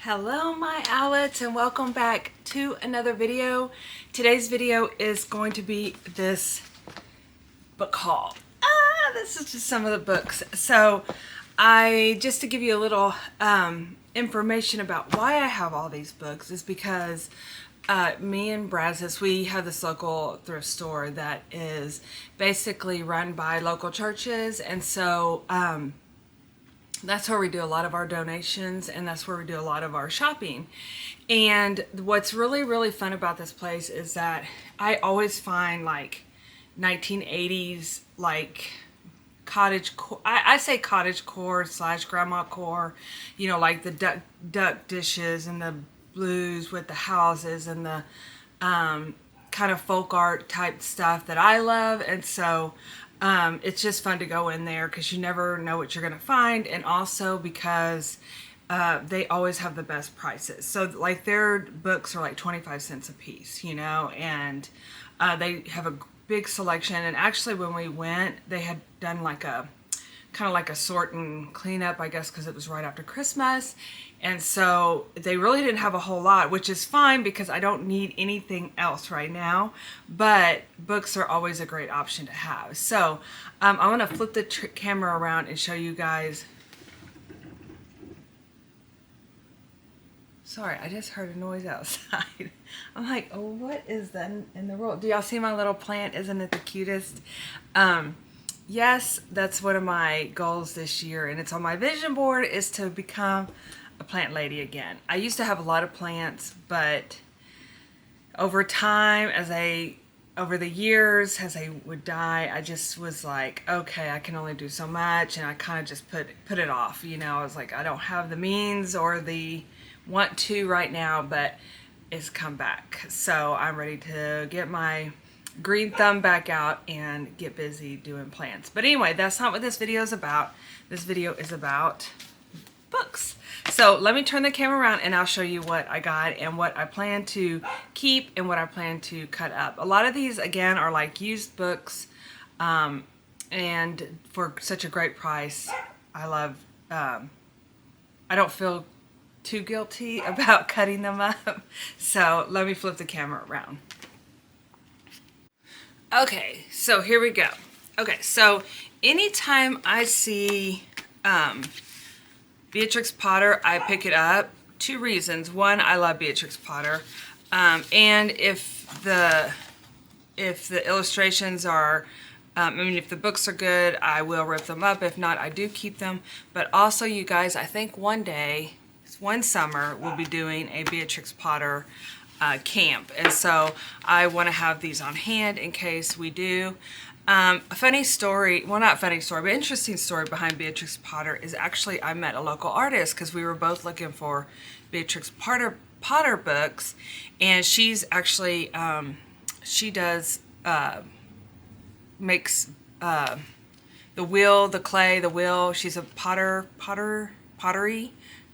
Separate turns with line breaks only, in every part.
Hello my Owlettes and welcome back to another video. Today's video is going to be this book haul. This is just some of the books. So just to give you a little information about why I have all these books is because me and Brazos, we have this local thrift store that is basically run by local churches, and so that's where we do a lot of our donations, and that's where we do a lot of our shopping. And what's really fun about this place is that I always find like 1980s like cottage I say cottage core / grandma core, you know, like the duck dishes and the blues with the houses and the kind of folk art type stuff that I love. And so it's just fun to go in there because you never know what you're going to find, and also because they always have the best prices. So like their books are like 25 cents a piece, you know, and they have a big selection. And actually when we went, they had done like a kind of like a sort and cleanup, I guess, because it was right after Christmas. And so they really didn't have a whole lot, which is fine because I don't need anything else right now. But books are always a great option to have. So I'm going to flip the camera around and show you guys. Sorry, I just heard a noise outside. I'm like, oh, what is that in the world? Do y'all see my little plant? Isn't it the cutest? Yes, that's one of my goals this year, and it's on my vision board, is to become a plant lady again. I used to have a lot of plants, but over time, over the years, as they would die, I just was like, okay, I can only do so much, and I kind of just put it off. You know, I was like, I don't have the means or the want to right now, but it's come back. So I'm ready to get my green thumb back out and get busy doing plants. But anyway, that's not what this video is about. This video is about books. So let me turn the camera around and I'll show you what I got and what I plan to keep and what I plan to cut up. A lot of these, again, are like used books, and for such a great price. I love, I don't feel too guilty about cutting them up. So let me flip the camera around. Okay, so here we go. Okay, so anytime I see Beatrix Potter, I pick it up. Two reasons. One, I love Beatrix Potter, and if the illustrations are, if the books are good, I will rip them up. If not, I do keep them. But also, you guys, I think one summer, we'll be doing a Beatrix Potter camp, and so I want to have these on hand in case we do. A funny story, well, not funny story, but interesting story behind Beatrix Potter is actually I met a local artist because we were both looking for Beatrix Potter books, and she's actually she does makes the wheel, the clay, the wheel. She's a pottery.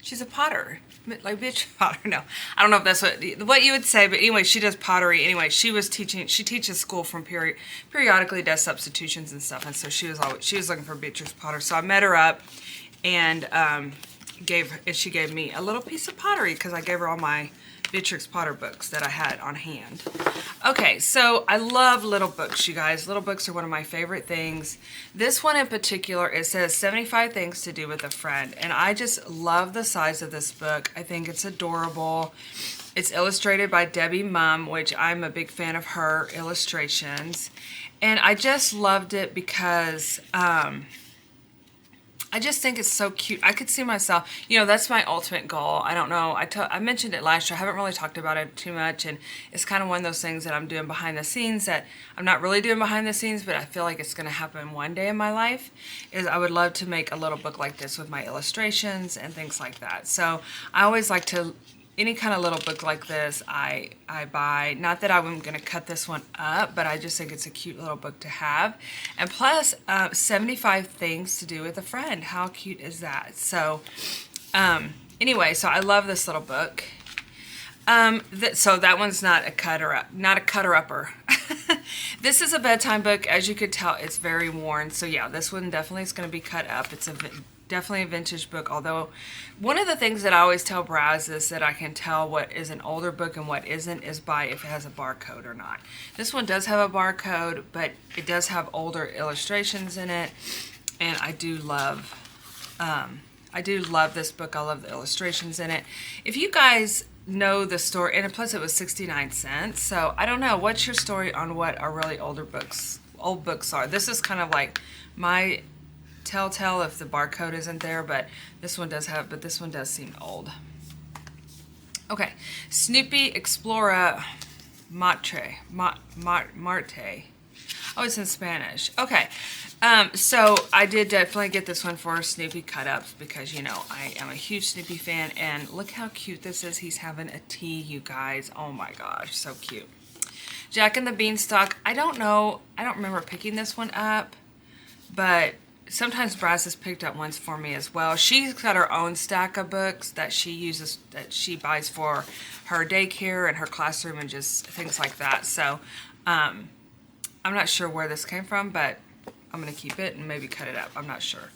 She's a potter, like Beatrix Potter. No, I don't know if that's what you would say, but anyway, she does pottery. Anyway, she teaches school from periodically does substitutions and stuff, and so she was looking for Beatrix Potter. So I met her up, and she gave me a little piece of pottery because I gave her all my Beatrix Potter books that I had on hand. Okay, so I love little books, you guys. Little books are one of my favorite things. This one in particular, it says 75 Things to Do with a Friend, and I just love the size of this book. I think it's adorable. It's illustrated by Debbie Mum, which I'm a big fan of her illustrations, and I just loved it because I just think it's so cute. I could see myself, you know, that's my ultimate goal. I don't know. I mentioned it last year. I haven't really talked about it too much, and it's kind of one of those things that I'm doing behind the scenes that I'm not really doing behind the scenes, but I feel like it's going to happen one day in my life, is I would love to make a little book like this with my illustrations and things like that. So I always like to, any kind of little book like this, I buy. Not that I'm going to cut this one up, but I just think it's a cute little book to have. And plus, 75 Things to Do with a Friend. How cute is that? So, anyway, so I love this little book. So that one's not a cutter-upper. This is a bedtime book. As you could tell, it's very worn. So yeah, this one definitely is going to be cut up. It's a definitely a vintage book, although one of the things that I always tell Braz is that I can tell what is an older book and what isn't is by if it has a barcode or not. This one does have a barcode, but it does have older illustrations in it, and I do love this book. I love the illustrations in it. If you guys know the story, and plus it was 69 cents, so I don't know, what's your story on what are really old books are? This is kind of like my telltale if the barcode isn't there, but this one does seem old. Okay, Snoopy Explora Marte. Oh, it's in Spanish. Okay, so I did definitely get this one for Snoopy cut-ups because, you know, I am a huge Snoopy fan, and look how cute this is. He's having a tea, you guys. Oh my gosh, so cute. Jack and the Beanstalk. I don't remember picking this one up, but sometimes Braz has picked up ones for me as well. She's got her own stack of books that she buys for her daycare and her classroom and just things like that. So I'm not sure where this came from, but I'm going to keep it and maybe cut it up. I'm not sure.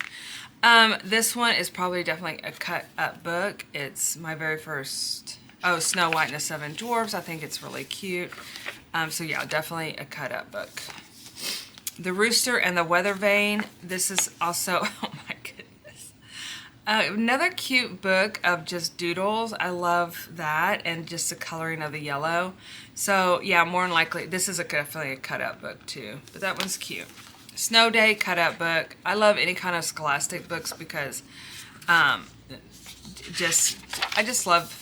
This one is probably definitely a cut up book. It's my very first, Snow White and the Seven Dwarfs. I think it's really cute. So yeah, definitely a cut up book. The Rooster and the Weather Vane. This is also, oh my goodness. Another cute book of just doodles. I love that, and just the coloring of the yellow. So yeah, more than likely, this is definitely a cut up book too, but that one's cute. Snow Day cut up book. I love any kind of Scholastic books because I just love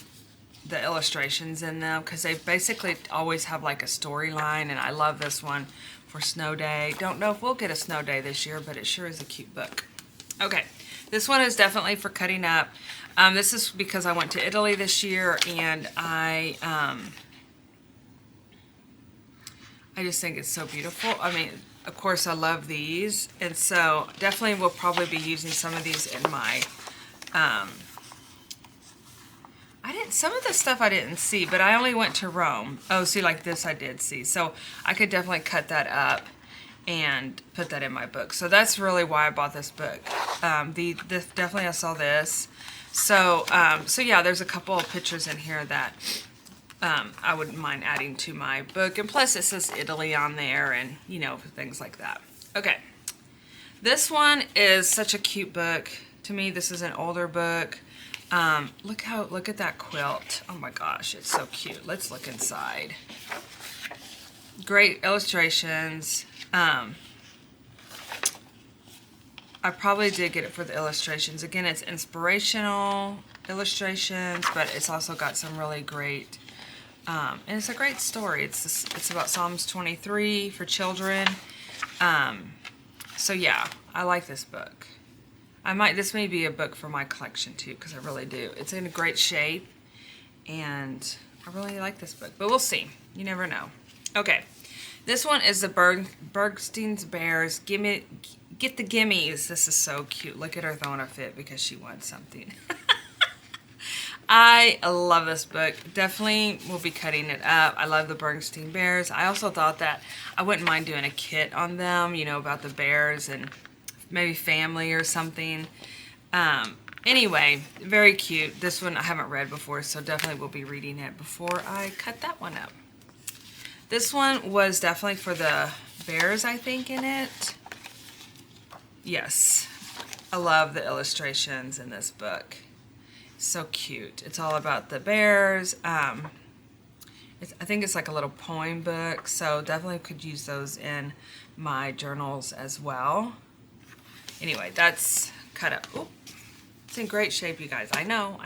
the illustrations in them because they basically always have like a storyline, and I love this one for Snow Day. Don't know if we'll get a Snow Day this year, but it sure is a cute book. Okay, this one is definitely for cutting up. This is because I went to Italy this year, and I just think it's so beautiful. I mean, of course, I love these, and so definitely will probably be using some of these in my, some of the stuff I didn't see, but I only went to Rome. Oh, see, like this I did see. So I could definitely cut that up and put that in my book. So that's really why I bought this book. Definitely I saw this. So, so yeah, there's a couple of pictures in here that I wouldn't mind adding to my book. And plus it says Italy on there and, you know, things like that. Okay. This one is such a cute book. To me, this is an older book. Look at that quilt. Oh my gosh, it's so cute. Let's look inside. Great illustrations. I probably did get it for the illustrations. Again, it's inspirational illustrations, but it's also got some really great, and it's a great story. It's about Psalms 23 for children. So yeah, I like this book. This may be a book for my collection too, because I really do. It's in a great shape, and I really like this book, but we'll see. You never know. Okay, this one is the Berenstain Bears. Get the Gimmies. This is so cute. Look at her throwing a fit because she wants something. I love this book. Definitely will be cutting it up. I love the Berenstain Bears. I also thought that I wouldn't mind doing a kit on them, you know, about the bears and maybe family or something. Anyway, very cute. This one I haven't read before, so definitely will be reading it before I cut that one up. This one was definitely for the bears, I think, in it. Yes, I love the illustrations in this book. So cute. It's all about the bears. I think it's like a little poem book, so definitely could use those in my journals as well. Anyway, that's cut up. Ooh, it's in great shape, you guys. I know,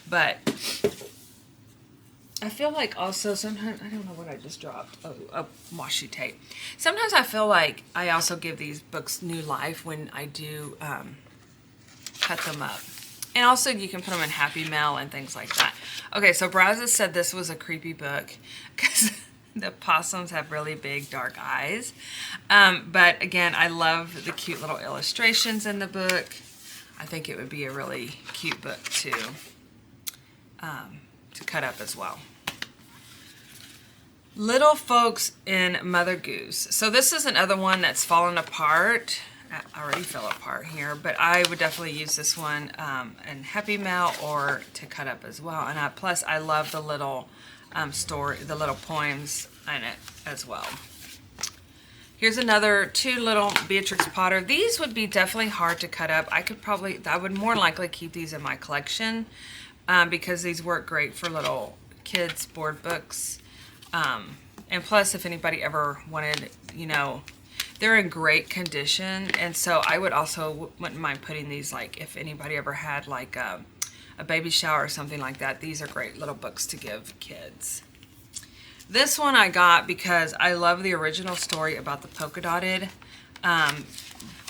but I feel like also sometimes, I don't know what I just dropped. Oh, washi tape. Sometimes I feel like I also give these books new life when I do cut them up. And also you can put them in Happy Mail and things like that. Okay, so Brazza said this was a creepy book because the possums have really big dark eyes. But again, I love the cute little illustrations in the book. I think it would be a really cute book to cut up as well. Little Folks in Mother Goose. So this is another one that's fallen apart. already fell apart here, but I would definitely use this one in Happy Mail or to cut up as well. And plus, I love the little the little poems in it as well. Here's another 2 little Beatrix Potter. These would be definitely hard to cut up. I would more likely keep these in my collection because these work great for little kids' board books. And plus, if anybody ever wanted, you know, they're in great condition. And so I wouldn't mind putting these, like, if anybody ever had like a baby shower or something like that. These are great little books to give kids. This one I got because I love the original story about the polka dotted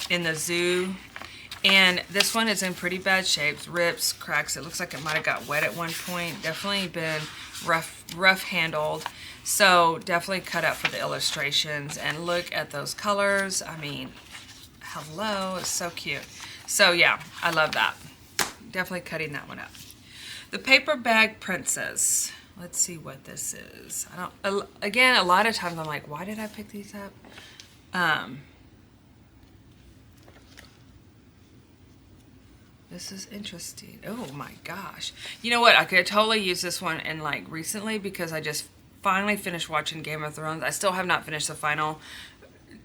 in the zoo. And this one is in pretty bad shape. Rips, cracks. It looks like it might have got wet at one point. Definitely been rough handled. So definitely cut up for the illustrations. And look at those colors. I mean, hello. It's so cute. So yeah, I love that. Definitely cutting that one up. The Paper Bag Princess. Let's see what this is. Again, a lot of times I'm like, why did I pick these up? This is interesting. Oh my gosh. You know what? I could totally use this one in like recently because I just finally finished watching Game of Thrones. I still have not finished the final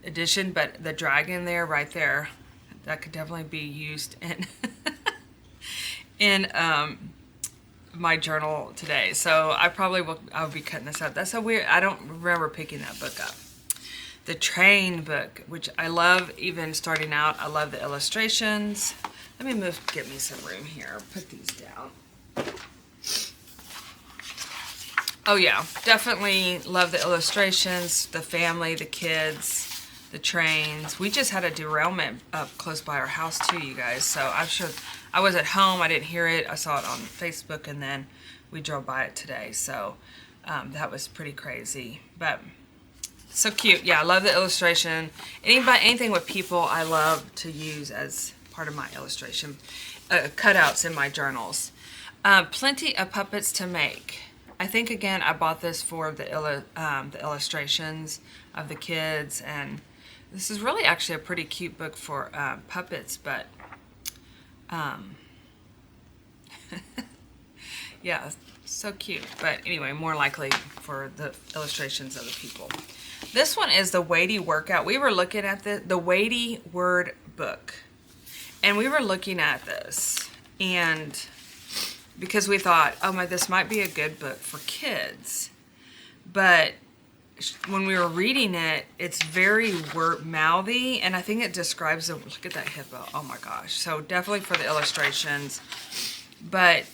edition, but the dragon there, right there, that could definitely be used in my journal today. So I'll be cutting this up. That's so weird. I don't remember picking that book up. The Train book, which I love even starting out. I love the illustrations. Let me get me some room here. Put these down. Oh yeah, definitely love the illustrations, the family, the kids, the trains. We just had a derailment up close by our house too, you guys. So I'm sure I was at home. I didn't hear it. I saw it on Facebook, and then we drove by it today. So that was pretty crazy, but so cute. Yeah, I love the illustration. Anything with people, I love to use as part of my illustration cutouts in my journals. Plenty of puppets to make. I think again I bought this for the illustrations of the kids, and this is really actually a pretty cute book for puppets, but yeah, so cute. But anyway, more likely for the illustrations of the people. This one is the Wordy workout. We were looking at the Wordy word book. And we were looking at this, and because we thought, oh my, this might be a good book for kids. But when we were reading it, it's very mouthy, and I think it describes look at that hippo. Oh my gosh. So definitely for the illustrations. But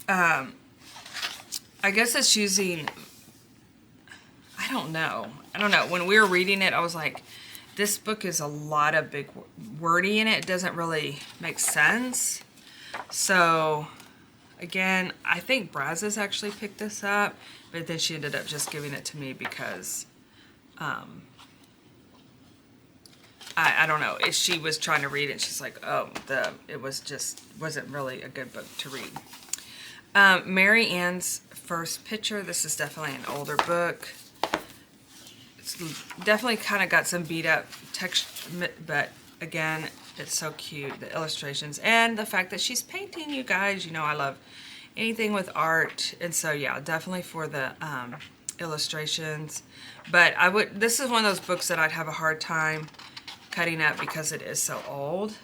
I guess it's using, I don't know. When we were reading it, I was like, this book is a lot of big wordy in it. It doesn't really make sense. So again, I think Brazos actually picked this up, but then she ended up just giving it to me because I don't know. She was trying to read it, and she's like, oh, it wasn't really a good book to read. Mary Ann's First Picture. This is definitely an older book. Definitely kind of got some beat up texture, but again, it's so cute, the illustrations and the fact that she's painting. You guys, you know I love anything with art, and so yeah, definitely for the illustrations. But this is one of those books that I'd have a hard time cutting up because it is so old.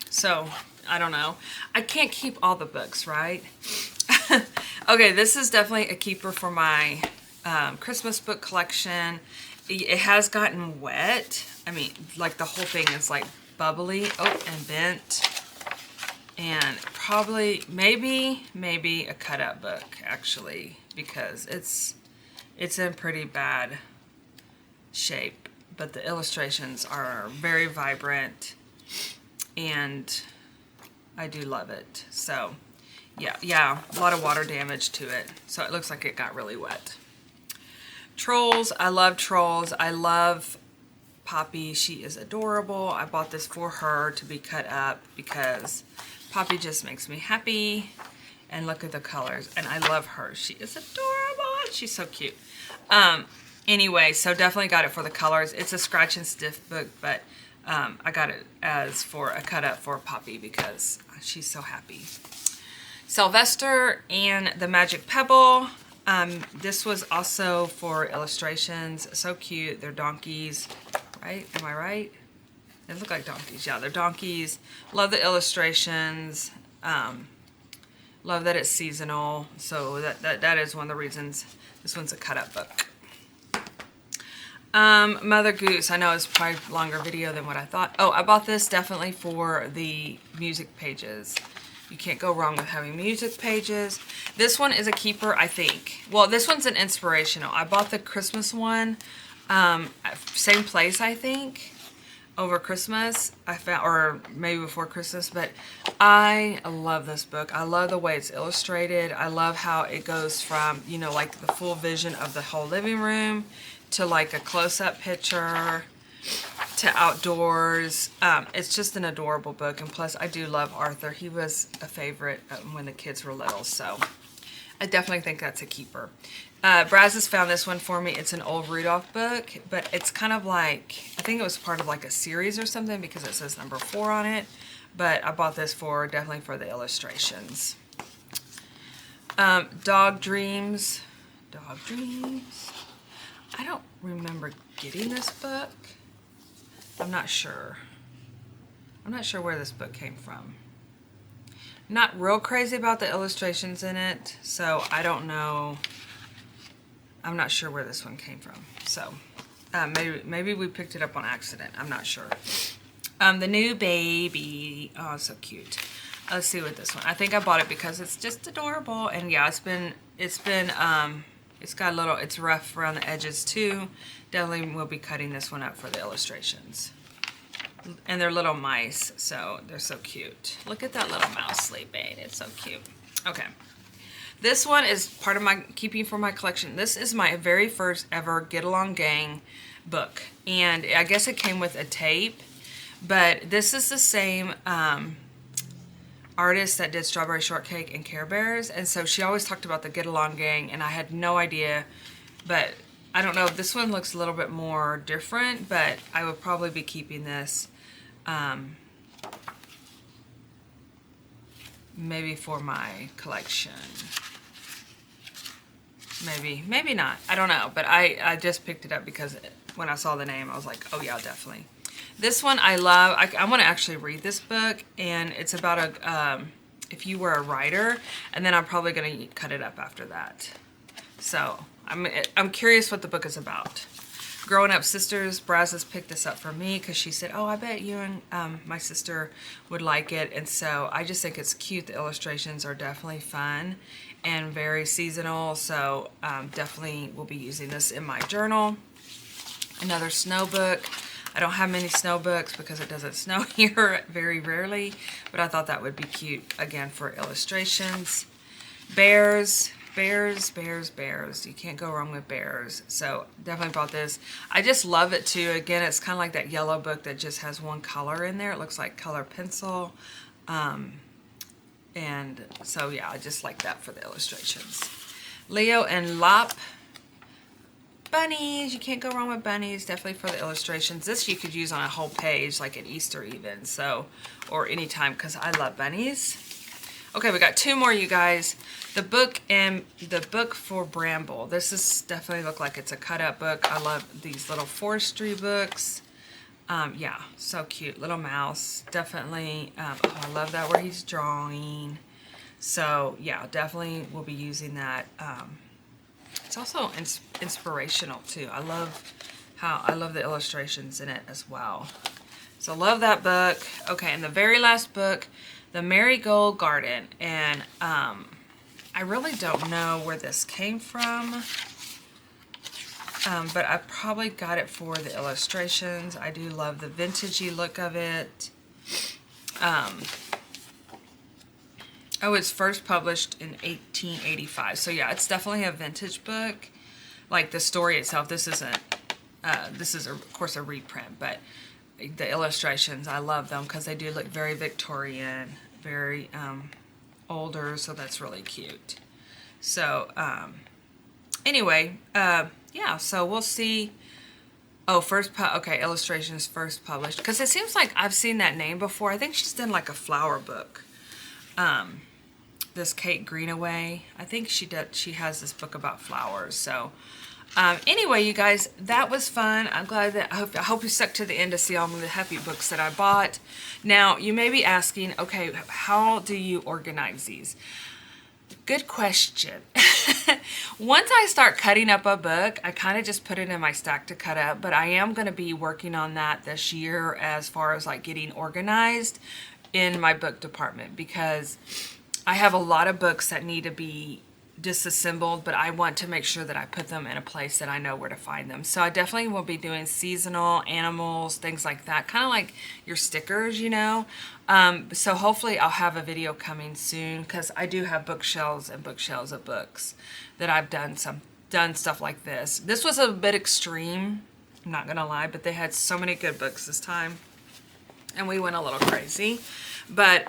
So I don't know, I can't keep all the books, right? Okay, this is definitely a keeper for my Christmas book collection. It has gotten wet. I mean, like the whole thing is like bubbly, and bent, and probably maybe a cut up book actually, because it's in pretty bad shape, but the illustrations are very vibrant and I do love it. So yeah, a lot of water damage to it, so it looks like it got really wet. Trolls, I love Trolls. I love Poppy. She is adorable. I bought this for her to be cut up because Poppy just makes me happy. And look at the colors. And I love her. She is adorable. She's so cute. Anyway, so definitely got it for the colors. It's a scratch and stiff book, but I got it as for a cut up for Poppy because she's so happy. Sylvester and the Magic Pebble. This was also for illustrations. So cute. They're donkeys, right? Am I right? They look like donkeys. Yeah, they're donkeys. Love the illustrations. Love that it's seasonal. So that is one of the reasons this one's a cut-up book. Mother Goose. I know it's probably a longer video than what I thought. Oh, I bought this definitely for the music pages. You can't go wrong with having music pages. This one is a keeper, I think. Well, this one's an inspirational. I bought the Christmas one, same place, I think, over Christmas. I found, or maybe before Christmas, but I love this book. I love the way it's illustrated. I love how it goes from, you know, like the full vision of the whole living room to like a close-up picture to outdoors. It's just an adorable book, and plus I do love Arthur. He was a favorite when the kids were little, so I definitely think that's a keeper. Braz has found this one for me. It's an old Rudolph book, but it's kind of like, I think it was part of like a series or something because it says number 4 on it, but I bought this for definitely for the illustrations. Dog Dreams. I don't remember getting this book. I'm not sure. I'm not sure where this book came from. Not real crazy about the illustrations in it, so I don't know. I'm not sure where this one came from. So maybe we picked it up on accident. I'm not sure. The New Baby. Oh, so cute. Let's see what this one. I think I bought it because it's just adorable, and yeah, it's got a little, it's rough around the edges too. Definitely will be cutting this one up for the illustrations. And they're little mice, so they're so cute. Look at that little mouse sleeping. It's so cute. Okay. This one is part of my keeping for my collection. This is my very first ever Get Along Gang book. And I guess it came with a tape, but this is the same artist that did Strawberry Shortcake and Care Bears, and so she always talked about the Get Along Gang, and I had no idea, but I don't know, this one looks a little bit more different, but I would probably be keeping this maybe for my collection. Maybe not, I don't know, but I just picked it up because when I saw the name I was like, oh yeah, definitely. This one I love. I want to actually read this book, and it's about a if you were a writer, and then I'm probably going to cut it up after that. So I'm curious what the book is about. Growing Up Sisters. Braz has picked this up for me because she said, oh, I bet you and my sister would like it, and so I just think it's cute. The illustrations are definitely fun and very seasonal, so definitely will be using this in my journal. Another snow book. I don't have many snow books because it doesn't snow here very rarely, but I thought that would be cute, again, for illustrations. Bears. You can't go wrong with bears. So definitely bought this. I just love it too. Again, it's kind of like that yellow book that just has one color in there. It looks like color pencil. And so yeah, I just like that for the illustrations. Leo and Lop. Bunnies, you can't go wrong with bunnies, definitely for the illustrations. This you could use on a whole page, like at Easter even, so, or anytime, because I love bunnies. Okay, we got 2 more, you guys. The book and the book for Bramble. This is definitely look like it's a cut-up book. I love these little forestry books. Yeah, so cute. Little mouse, definitely. Oh, I love that where he's drawing. So, yeah, definitely will be using that. It's also inspirational too. I love the illustrations in it as well. So love that book. Okay, and the very last book, The Marigold Garden, and I really don't know where this came from, but I probably got it for the illustrations. I do love the vintagey look of it. Oh, it's first published in 1885. So yeah, it's definitely a vintage book. Like the story itself, this isn't, this is of course a reprint, but the illustrations, I love them because they do look very Victorian, very older, so that's really cute. So anyway, yeah, so we'll see. Oh, okay, illustrations first published. Because it seems like I've seen that name before. I think she's done like a flower book. This Kate Greenaway. I think she has this book about flowers. So anyway, you guys, that was fun. I'm glad that I hope you stuck to the end to see all of the happy books that I bought. Now, you may be asking, okay, how do you organize these? Good question. Once I start cutting up a book, I kind of just put it in my stack to cut up, but I am going to be working on that this year as far as like getting organized in my book department, because I have a lot of books that need to be disassembled, but I want to make sure that I put them in a place that I know where to find them. So I definitely will be doing seasonal animals, things like that, kind of like your stickers, you know. So hopefully I'll have a video coming soon, because I do have bookshelves and bookshelves of books that I've done stuff like this. This was a bit extreme, I'm not gonna lie, but they had so many good books this time, and we went a little crazy. But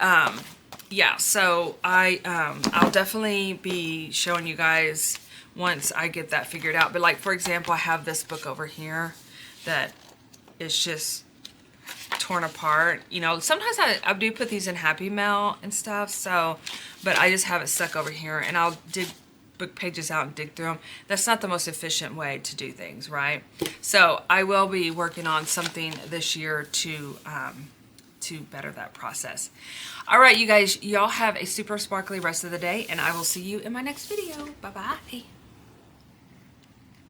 yeah, so I'll definitely be showing you guys once I get that figured out. But like, for example, I have this book over here that is just torn apart. You know, sometimes I do put these in Happy Mail and stuff, so, but I just have it stuck over here, and I'll dig book pages out and dig through them. That's not the most efficient way to do things, right? So I will be working on something this year to better that process. All right, you guys, y'all have a super sparkly rest of the day, and I will see you in my next video. Bye-bye.